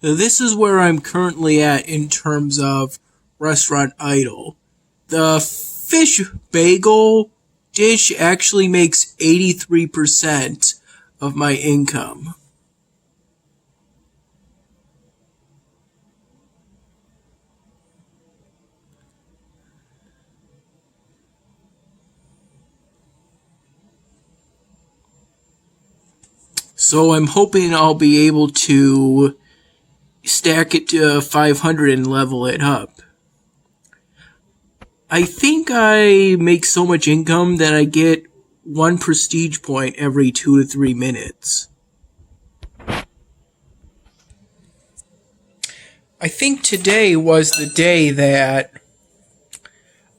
This is where I'm currently at in terms of Restaurant Idol. The fish bagel dish actually makes 83% of my income. So I'm hoping I'll be able to stack it to 500 and level it up. I think I make so much income that I get 1 prestige point every 2 to 3 minutes. I think today was the day that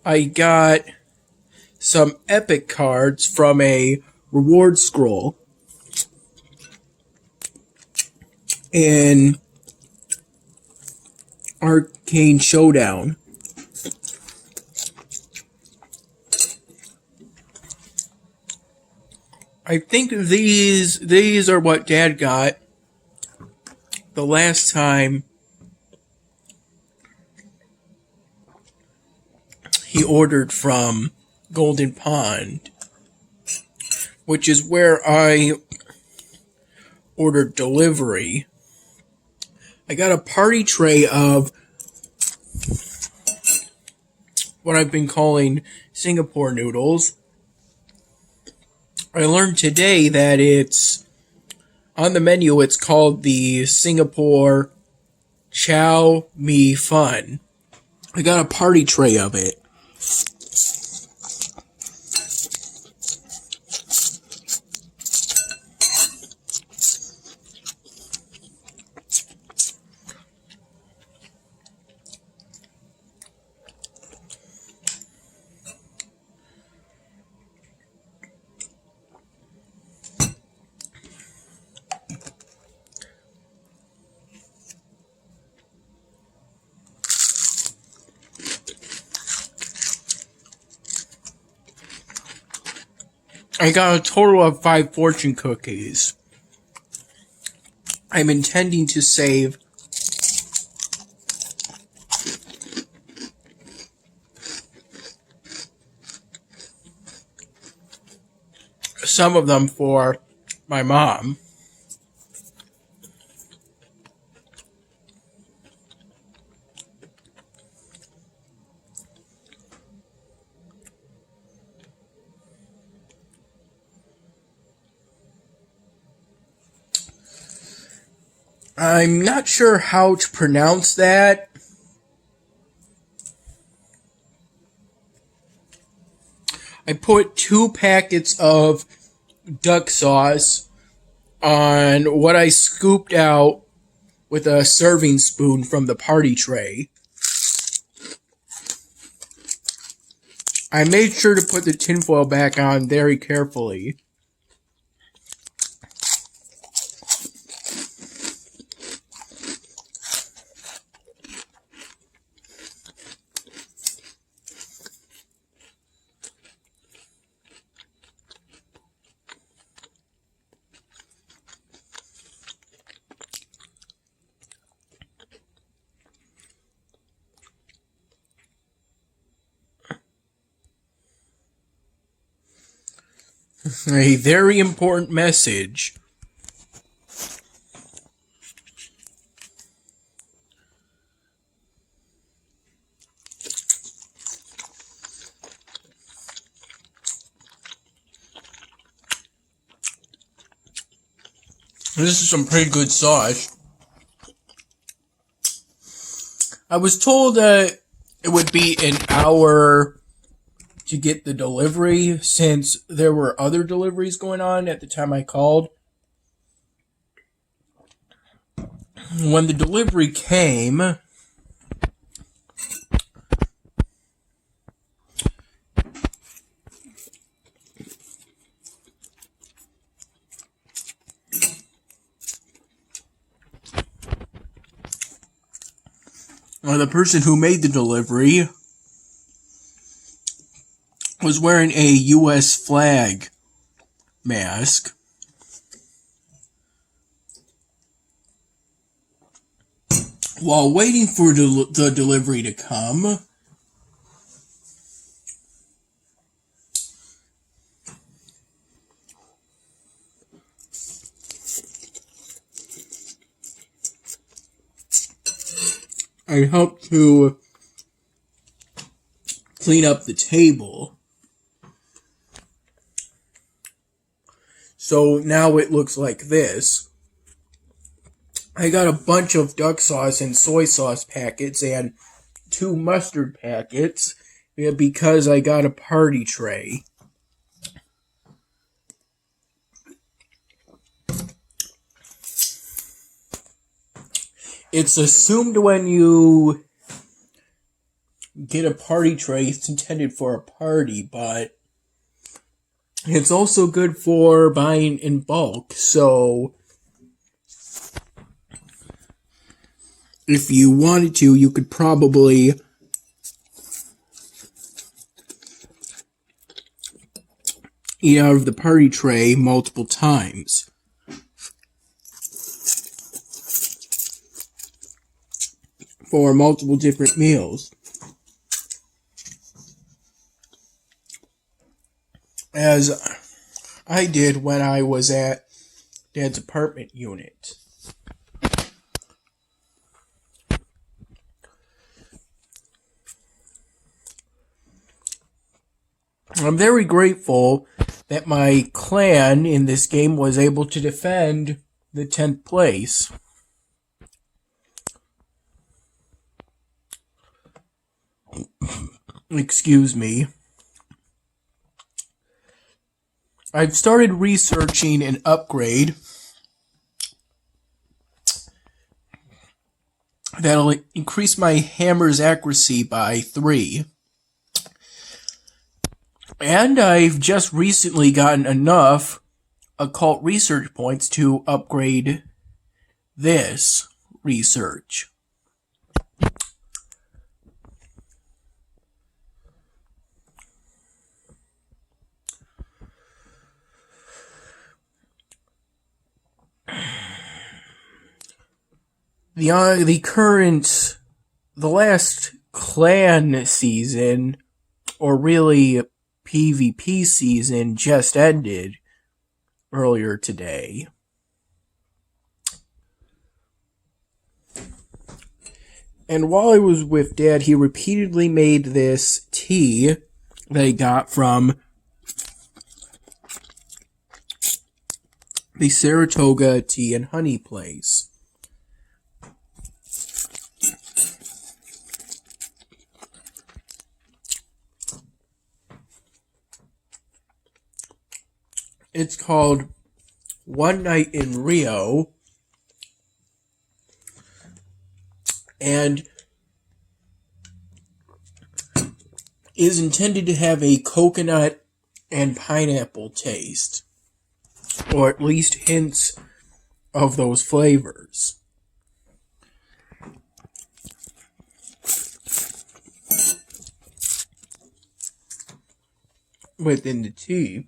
I got some epic cards from a reward scroll in Arcane Showdown. I think these are what Dad got the last time he ordered from Golden Pond, which is where I ordered delivery. I got a party tray of what I've been calling Singapore noodles. I learned today that it's on the menu. It's called the Singapore Chow Mi Fun. I got a party tray of it. I got a total of 5 fortune cookies. I'm intending to save some of them for my mom. I'm not sure how to pronounce that. I put 2 packets of duck sauce on what I scooped out with a serving spoon from the party tray. I made sure to put the tinfoil back on very carefully. A very important message. This is some pretty good sauce. I was told that it would be an hour to get the delivery since there were other deliveries going on at the time I called. When the delivery came, the person who made the delivery was wearing a U.S. flag mask. While waiting for the delivery to come, I helped to clean up the table. So now it looks like this. I got a bunch of duck sauce and soy sauce packets and 2 mustard packets because I got a party tray. It's assumed when you get a party tray, it's intended for a party, but it's also good for buying in bulk. So if you wanted to, you could probably eat out of the party tray multiple times. For multiple different meals. As I did when I was at Dad's apartment unit. I'm very grateful that my clan in this game was able to defend the 10th place. Excuse me. I've started researching an upgrade that'll increase my hammer's accuracy by 3. And I've just recently gotten enough occult research points to upgrade this research. The last clan season, or really PvP season, just ended earlier today. And while I was with Dad, he repeatedly made this tea that he got from the Saratoga Tea and Honey place. It's called One Night in Rio, and is intended to have a coconut and pineapple taste, or at least hints of those flavors. Within the tea.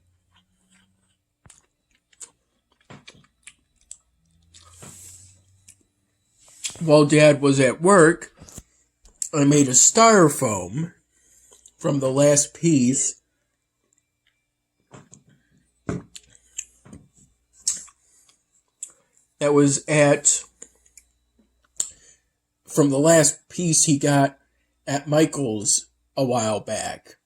While Dad was at work, I made a styrofoam from the last piece that was from the last piece he got at Michael's a while back.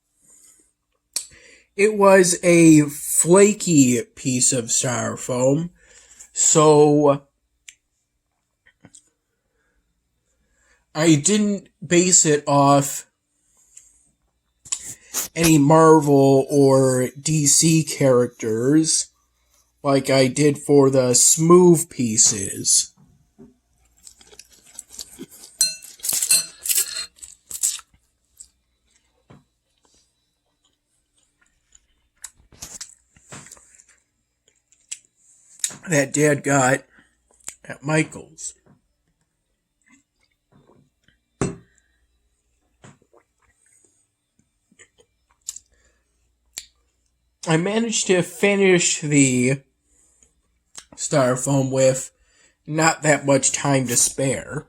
It was a flaky piece of styrofoam, so I didn't base it off any Marvel or DC characters like I did for the smooth pieces. That Dad got at Michael's. I managed to finish the styrofoam with not that much time to spare.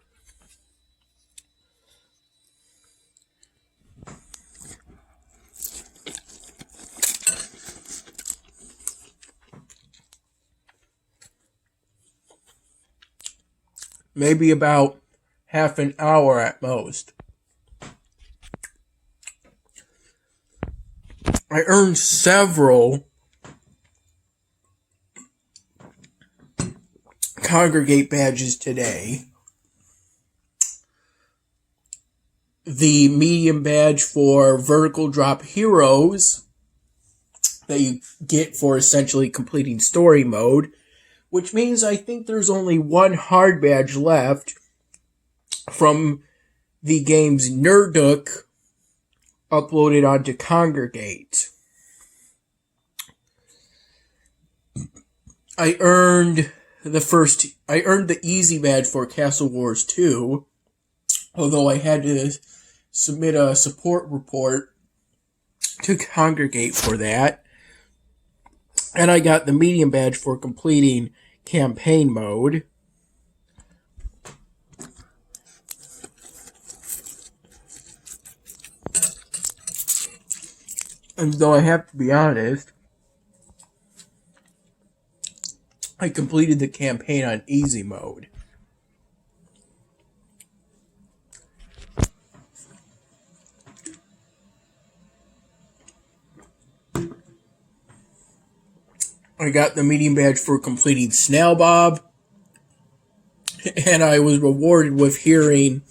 maybe about half an hour at most. I earned several congregate badges today. The medium badge for vertical drop heroes that you get for essentially completing story mode, which means I think there's only one hard badge left from the game's Nerduk uploaded onto Congregate. I earned the easy badge for Castle Wars 2, although I had to submit a support report to Congregate for that. And I got the medium badge for completing campaign mode. And though I have to be honest, I completed the campaign on easy mode. I got the medium badge for completing Snail Bob, and I was rewarded with hearing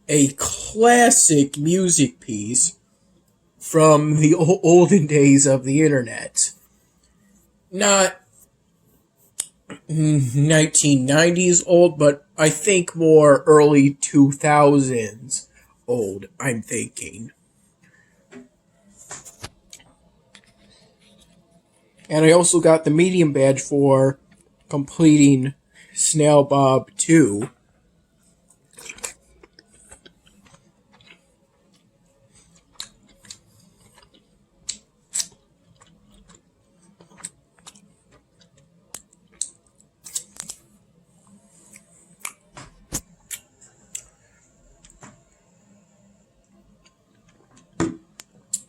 a classic music piece from the olden days of the internet. Not 1990s old, but I think more early 2000s old, I'm thinking. And I also got the medium badge for completing Snail Bob 2.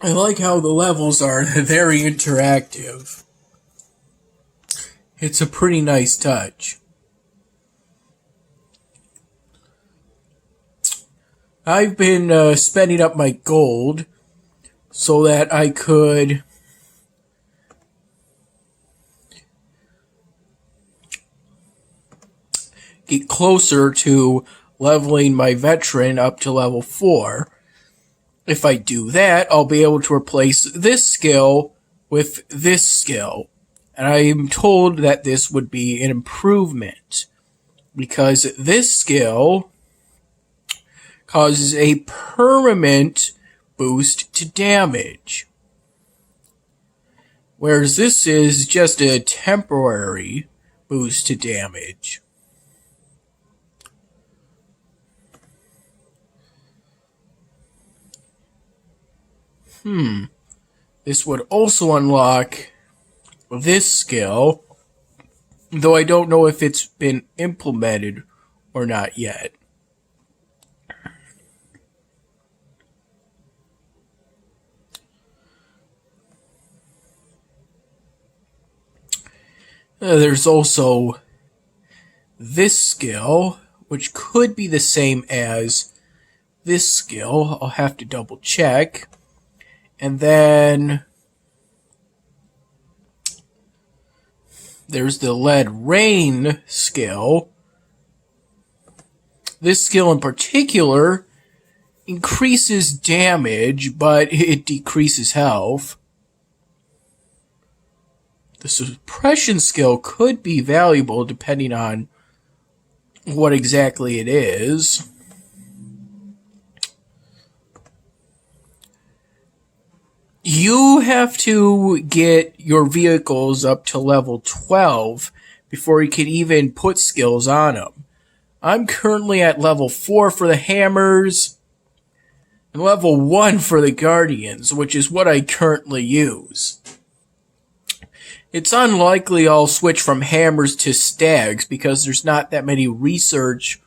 I like how the levels are very interactive. It's a pretty nice touch. I've been spending up my gold so that I could get closer to leveling my veteran up to level 4. If I do that, I'll be able to replace this skill with this skill. And I'm told that this would be an improvement, because this skill causes a permanent boost to damage, whereas this is just a temporary boost to damage. This would also unlock this skill, though I don't know if it's been implemented or not yet. There's also this skill, which could be the same as this skill. I'll have to double check. And then there's the lead rain skill. This skill in particular increases damage, but it decreases health. The suppression skill could be valuable depending on what exactly it is. You have to get your vehicles up to level 12 before you can even put skills on them. I'm currently at level 4 for the hammers and level 1 for the guardians, which is what I currently use. It's unlikely I'll switch from hammers to stags because there's not that many research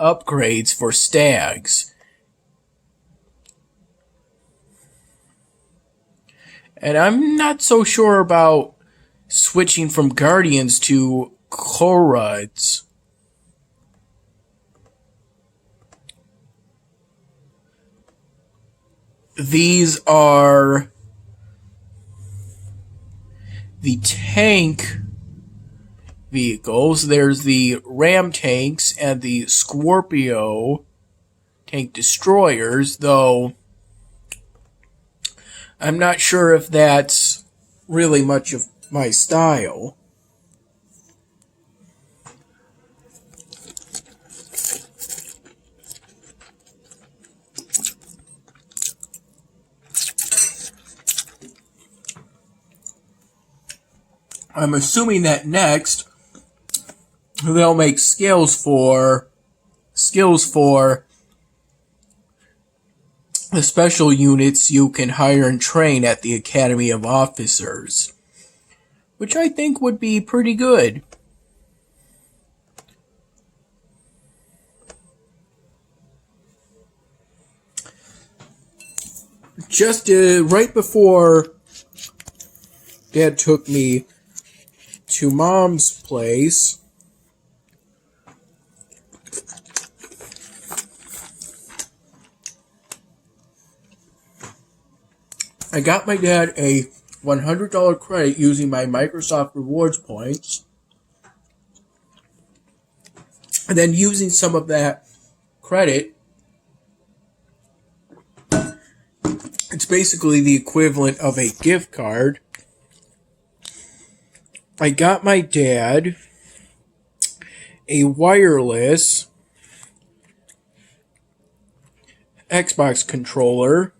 upgrades for stags. And I'm not so sure about switching from guardians to Koruds. these are the tank vehicles. There's the Ram tanks and the Scorpio tank destroyers, though I'm not sure if that's really much of my style. I'm assuming that next they'll make skills for the special units you can hire and train at the Academy of Officers, which I think would be pretty good. Just right before Dad took me to Mom's place, I got my dad a $100 credit using my Microsoft Rewards points, and then using some of that credit, it's basically the equivalent of a gift card. I got my dad a wireless Xbox controller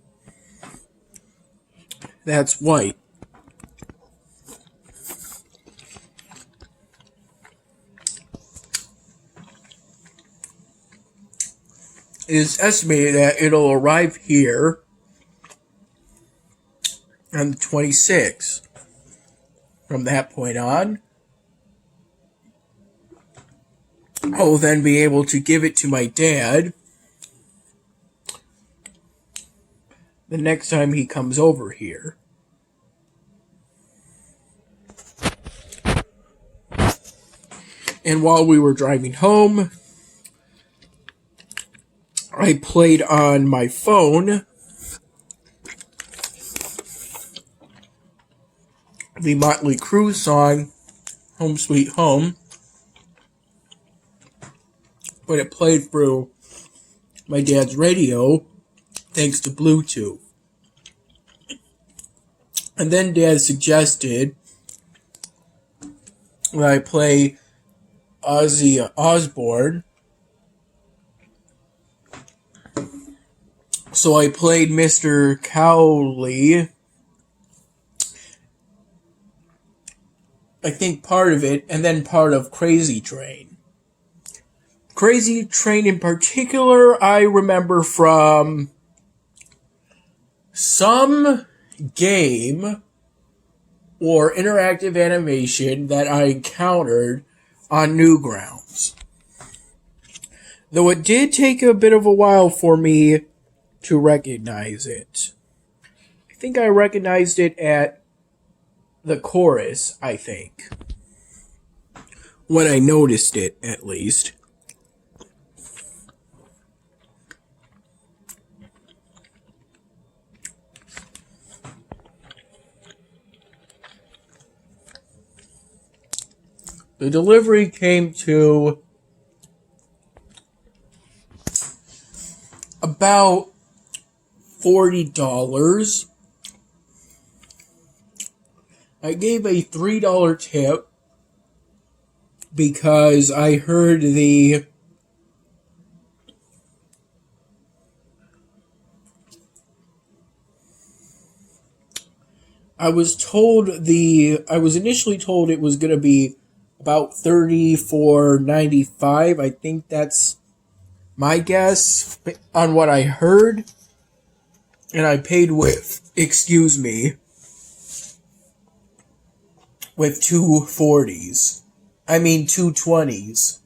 that's white. It is estimated that it'll arrive here on the 26th. From that point on, I'll then be able to give it to my dad the next time he comes over here. And while we were driving home, I played on my phone the Motley Crue song, Home Sweet Home, but it played through my dad's radio thanks to Bluetooth. And then Dad suggested that I play Ozzy Osbourne. So I played Mr. Cowley, I think part of it, and then part of Crazy Train. Crazy Train in particular, I remember from some game or interactive animation that I encountered on Newgrounds. Though it did take a bit of a while for me to recognize it. I think I recognized it at the chorus, I think. When I noticed it, at least. The delivery came to about $40. I gave a $3 tip because I heard I was initially told it was going to be about $34.95. I think that's my guess on what I heard. And I paid with two 40s. I mean, two 20s.